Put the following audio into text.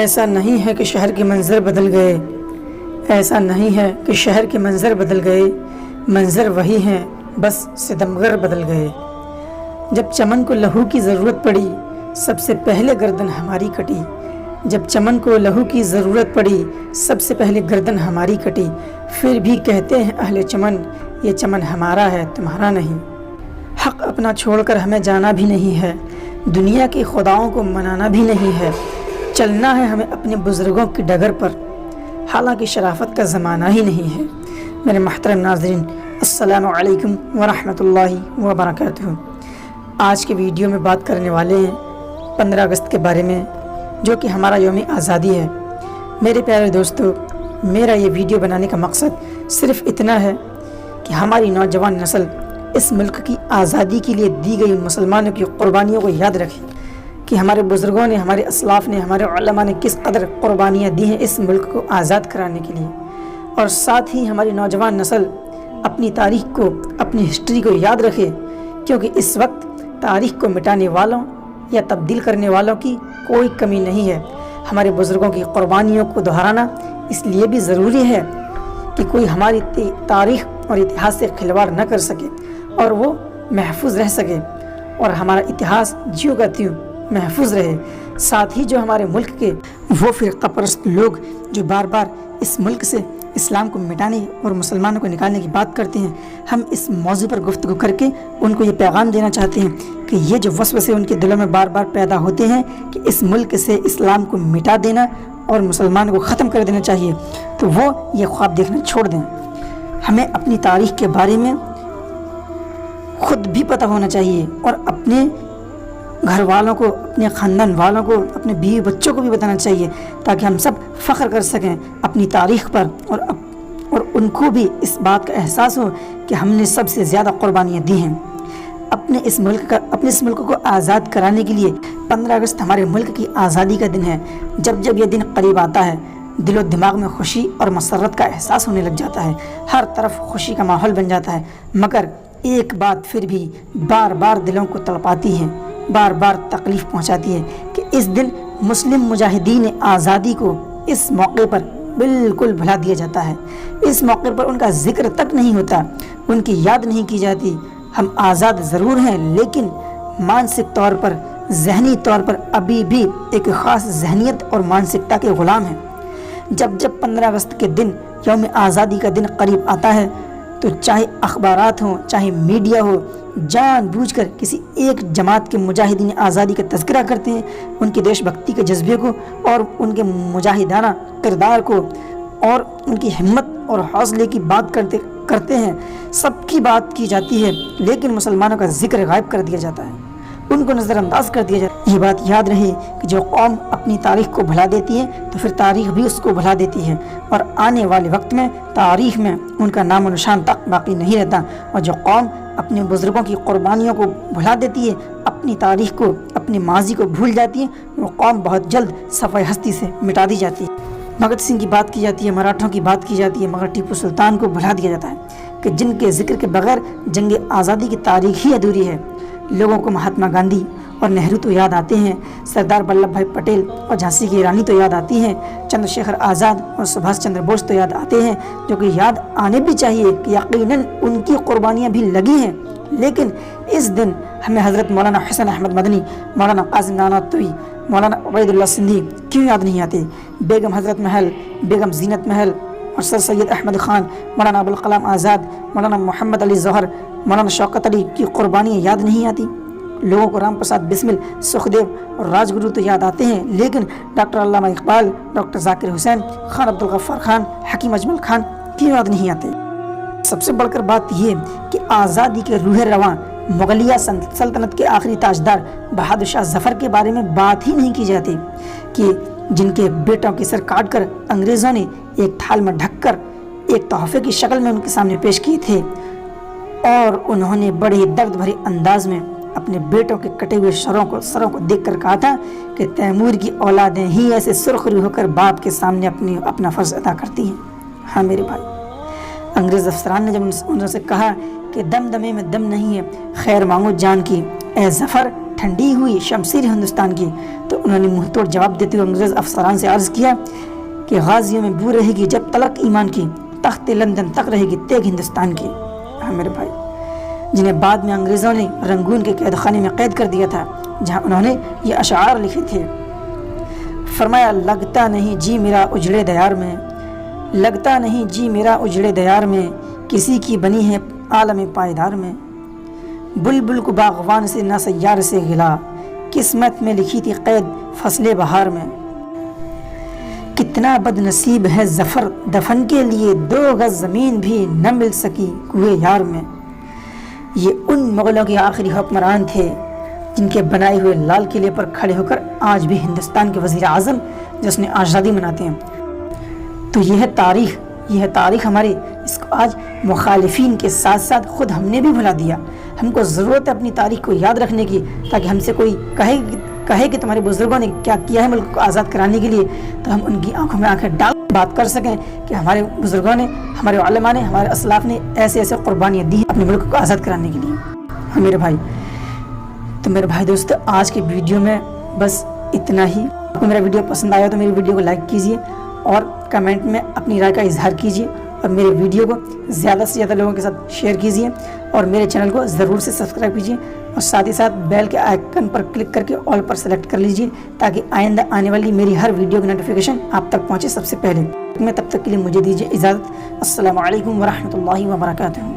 ایسا نہیں ہے کہ شہر کے منظر بدل گئے، ایسا نہیں ہے کہ شہر کے منظر بدل گئے، منظر وہی ہیں بس ستمگر بدل گئے۔ جب چمن کو لہو کی ضرورت پڑی سب سے پہلے گردن ہماری کٹی، جب چمن کو لہو کی ضرورت پڑی سب سے پہلے گردن ہماری کٹی، پھر بھی کہتے ہیں اہل چمن یہ چمن ہمارا ہے تمہارا نہیں۔ حق اپنا چھوڑ کر ہمیں جانا بھی نہیں ہے، دنیا کے خداؤں کو منانا بھی نہیں ہے، چلنا ہے ہمیں اپنے بزرگوں کی ڈگر پر، حالانکہ شرافت کا زمانہ ہی نہیں ہے۔ میرے محترم ناظرین، السلام علیکم ورحمۃ اللہ وبرکاتہ۔ آج کے ویڈیو میں بات کرنے والے ہیں 15 اگست کے بارے میں، جو کہ ہمارا یوم آزادی ہے۔ میرے پیارے دوستو، میرا یہ ویڈیو بنانے کا مقصد صرف اتنا ہے کہ ہماری نوجوان نسل اس ملک کی آزادی کے لیے دی گئی مسلمانوں کی قربانیوں کو یاد رکھے کہ ہمارے بزرگوں نے، ہمارے اسلاف نے، ہمارے علماء نے کس قدر قربانیاں دی ہیں اس ملک کو آزاد کرانے کے لیے، اور ساتھ ہی ہماری نوجوان نسل اپنی تاریخ کو، اپنی ہسٹری کو یاد رکھے، کیونکہ اس وقت تاریخ کو مٹانے والوں یا تبدیل کرنے والوں کی کوئی کمی نہیں ہے۔ ہمارے بزرگوں کی قربانیوں کو دہرانا اس لیے بھی ضروری ہے کہ کوئی ہماری تاریخ اور اتہاس سے کھلواڑ نہ کر سکے اور وہ محفوظ رہ سکے، اور ہمارا اتہاس جیوں کا تیوں محفوظ رہے۔ ساتھ ہی جو ہمارے ملک کے وہ فرقہ پرست لوگ جو بار بار اس ملک سے اسلام کو مٹانے اور مسلمانوں کو نکالنے کی بات کرتے ہیں، ہم اس موضوع پر گفتگو کر کے ان کو یہ پیغام دینا چاہتے ہیں کہ یہ جو وسوسے ان کے دلوں میں بار بار پیدا ہوتے ہیں کہ اس ملک سے اسلام کو مٹا دینا اور مسلمانوں کو ختم کر دینا چاہیے، تو وہ یہ خواب دیکھنا چھوڑ دیں۔ ہمیں اپنی تاریخ کے بارے میں خود بھی پتہ ہونا چاہیے اور اپنے گھر والوں کو، اپنے خاندان والوں کو، اپنے بیوی بچوں کو بھی بتانا چاہیے، تاکہ ہم سب فخر کر سکیں اپنی تاریخ پر، اور ان کو بھی اس بات کا احساس ہو کہ ہم نے سب سے زیادہ قربانیاں دی ہیں اپنے اس ملک کو آزاد کرانے کے لیے۔ 15 اگست ہمارے ملک کی آزادی کا دن ہے۔ جب جب یہ دن قریب آتا ہے دل و دماغ میں خوشی اور مسرت کا احساس ہونے لگ جاتا ہے، ہر طرف خوشی کا ماحول بن جاتا ہے، مگر ایک بات پھر بھی بار بار دلوں کو تڑپاتی ہے، بار بار تکلیف پہنچاتی ہے کہ اس دن مسلم مجاہدین آزادی کو اس موقع پر بالکل بھلا دیا جاتا ہے، اس موقع پر ان کا ذکر تک نہیں ہوتا، ان کی یاد نہیں کی جاتی۔ ہم آزاد ضرور ہیں، لیکن مانسک طور پر، ذہنی طور پر ابھی بھی ایک خاص ذہنیت اور مانسکتا کے غلام ہیں۔ جب 15 اگست کے دن، یوم آزادی کا دن قریب آتا ہے، تو چاہے اخبارات ہوں، چاہے میڈیا ہو، جان بوجھ کر کسی ایک جماعت کے مجاہدین آزادی کا تذکرہ کرتے ہیں، ان کی دیش بھکتی کے جذبے کو اور ان کے مجاہدانہ کردار کو اور ان کی ہمت اور حوصلے کی بات کرتے ہیں، سب کی بات کی جاتی ہے، لیکن مسلمانوں کا ذکر غائب کر دیا جاتا ہے، ان کو نظر انداز کر دیا جاتا ہے۔ یہ بات یاد رہے کہ جو قوم اپنی تاریخ کو بھلا دیتی ہے تو پھر تاریخ بھی اس کو بھلا دیتی ہے، اور آنے والے وقت میں تاریخ میں ان کا نام و نشان تک باقی نہیں رہتا، اور جو قوم اپنے بزرگوں کی قربانیوں کو بھلا دیتی ہے، اپنی تاریخ کو، اپنے ماضی کو بھول جاتی ہے، وہ قوم بہت جلد صفحہ ہستی سے مٹا دی جاتی ہے۔ بھگت سنگھ کی بات کی جاتی ہے، مراٹھوں کی بات کی جاتی ہے، مگر ٹیپو سلطان کو بھلا دیا جاتا ہے کہ جن کے ذکر کے بغیر جنگ آزادی کی تاریخ ہی ادھوری ہے۔ لوگوں کو مہاتما گاندھی اور نہرو تو یاد آتے ہیں، سردار ولبھ بھائی پٹیل اور جھانسی کی رانی تو یاد آتی ہیں، چندر شیکھر آزاد اور سبھاش چندر بوس تو یاد آتے ہیں، جو کہ یاد آنے بھی چاہیے کہ یقیناً ان کی قربانیاں بھی لگی ہیں، لیکن اس دن ہمیں حضرت مولانا حسین احمد مدنی، مولانا قاسم نانوتوی، مولانا عبید اللہ سندھی کیوں یاد نہیں آتے؟ بیگم حضرت محل، بیگم زینت محل اور سر سید احمد خان، مولانا ابوالکلام آزاد، مولانا محمد علی ظہر، مولانا شوکت علی کی قربانیاں یاد نہیں آتی؟ لوگوں کو رام پرساد بسمل، سکھدیو اور راج گرو تو یاد آتے ہیں، لیکن ڈاکٹر علامہ اقبال، ڈاکٹر ذاکر حسین، خان عبدالغفار خان، حکیم اجمل خان کیوں یاد نہیں آتے؟ سب سے بڑھ کر بات یہ کہ آزادی کے روح رواں مغلیہ سلطنت کے آخری تاجدار بہادر شاہ ظفر کے بارے میں بات ہی نہیں کی جاتی کہ جن کے بیٹوں کے سر کاٹ کر انگریزوں نے ایک تھال میں ڈھک کر ایک تحفے کی شکل میں ان کے سامنے پیش کیے تھے، اور انہوں نے بڑے ہی درد بھرے انداز میں اپنے بیٹوں کے کٹے ہوئے سروں کو دیکھ کر کہا تھا کہ تیمور کی اولادیں ہی ایسے سرخ روح ہو کر باپ کے سامنے اپنا فرض ادا کرتی ہیں۔ ہاں میرے بھائی، انگریز افسران نے جب ان سے کہا کہ دم دمے میں دم نہیں ہے، خیر مانگو جان کی، اے ظفر ٹھنڈی ہوئی شمشیر ہندوستان کی تو انہوں نے منہ توڑ جواب دیتے ہوئے انگریز افسران سے عرض کیا کہ غازیوں میں بو رہے گی جب تلک ایمان کی، تخت لندن تک رہے گی تیغ ہندوستان کی۔ ہاں میرے بھائی، جنہیں بعد میں انگریزوں نے رنگون کے قید خانے میں قید کر دیا تھا، جہاں انہوں نے یہ اشعار لکھے تھے۔ فرمایا لگتا نہیں جی میرا اجڑے دیار میں، لگتا نہیں جی میرا اجڑے دیار میں، کسی کی بنی ہے عالم پائیدار میں۔ بلبل کو باغوان سے نہ سیار سے گلا، قسمت میں لکھی تھی قید فصل بہار میں۔ کتنا بد نصیب ہے ظفر دفن کے لیے، 2 گز زمین بھی نہ مل سکی کوئے یار میں۔ یہ ان مغلوں کے آخری حکمران تھے جن کے بنائے ہوئے لال قلعے پر کھڑے ہو کر آج بھی ہندوستان کے وزیر اعظم جس نے آزادی مناتے ہیں۔ تو یہ ہے تاریخ ہماری، اس کو آج مخالفین کے ساتھ ساتھ خود ہم نے بھی بھلا دیا۔ ہم کو ضرورت ہے اپنی تاریخ کو یاد رکھنے کی، تاکہ ہم سے کوئی کہے کہ تمہارے بزرگوں نے کیا کیا ہے ملک کو آزاد کرانے کے لیے، تو ہم ان کی آنکھوں میں آنکھیں ڈال بات کر سکیں کہ ہمارے بزرگوں نے، ہمارے علماء نے، ہمارے اسلاف نے ایسے قربانیاں دی ہیں اپنے ملک کو آزاد کرانے کے لیے۔ ہاں میرے بھائی، تو میرے بھائی دوست، آج کے ویڈیو میں بس اتنا ہی۔ آپ کو میرا ویڈیو پسند آیا تو میری ویڈیو کو لائک کیجیے اور کمنٹ میں اپنی رائے کا اظہار کیجیے، اور میرے ویڈیو کو زیادہ سے زیادہ لوگوں کے ساتھ شیئر کیجیے، اور میرے چینل کو ضرور سے سبسکرائب کیجیے، اور ساتھ ہی ساتھ بیل کے آئیکن پر کلک کر کے آل پر سلیکٹ کر لیجیے، تاکہ آئندہ آنے والی میری ہر ویڈیو کی نوٹیفیکیشن آپ تک پہنچے سب سے پہلے۔ میں تب تک کے لیے مجھے دیجیے اجازت۔ السلام علیکم ورحمۃ اللہ وبرکاتہ۔